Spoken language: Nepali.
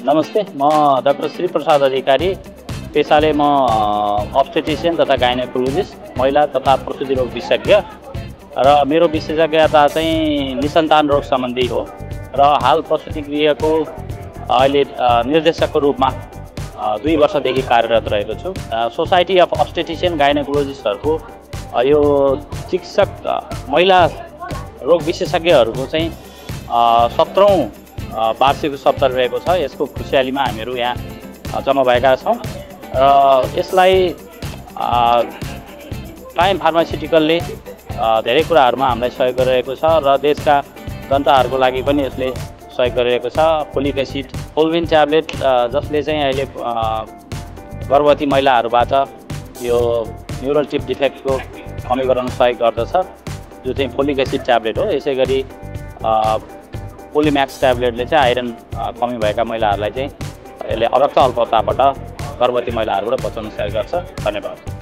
नमस्ते, म डाक्टर श्री प्रसाद अधिकारी, पेसाले म अब्स्टेटिशियन तथा गाइनेकोलोजिस्ट, महिला तथा प्रसुति रोग विशेषज्ञ र मेरो विशेषज्ञता चाहिँ निसन्तान रोग सम्बन्धी हो र हाल प्रसुति गृहको अहिले निर्देशकको रूपमा 2 वर्षदेखि कार्यरत रहेको छु। सोसाइटी अफ अब्स्टेटिशियन गाइनेकोलोजिस्टहरूको यो चिकित्सक महिला रोग विशेषज्ञहरूको चाहिँ 17औं वार्षिक सप्ताह रहेको छ। यसको खुसियालीमा हामीहरू यहाँ जम्मा भएका छौँ र यसलाई टाइम फार्मास्युटिकलले धेरै कुराहरूमा हामीलाई सहयोग गरिरहेको छ र देशका जनताहरूको लागि पनि यसले सहयोग गरिरहेको छ। फोलिक एसिड फोल्भिन ट्याब्लेट जसले चाहिँ अहिले गर्भवती महिलाहरूबाट यो न्युरल टिप डिफेक्टको कमी गराउन सहयोग गर्दछ, जो चाहिँ फोलिक एसिड ट्याब्लेट हो। यसै गरी पोलिम्याक्स ट्याब्लेटले चाहिँ आइरन कमी भएका महिलाहरूलाई चाहिँ यसले अरक्त अल्पताबाट गर्भवती महिलाहरूबाट बचाउन सहयोग गर्छ। धन्यवाद।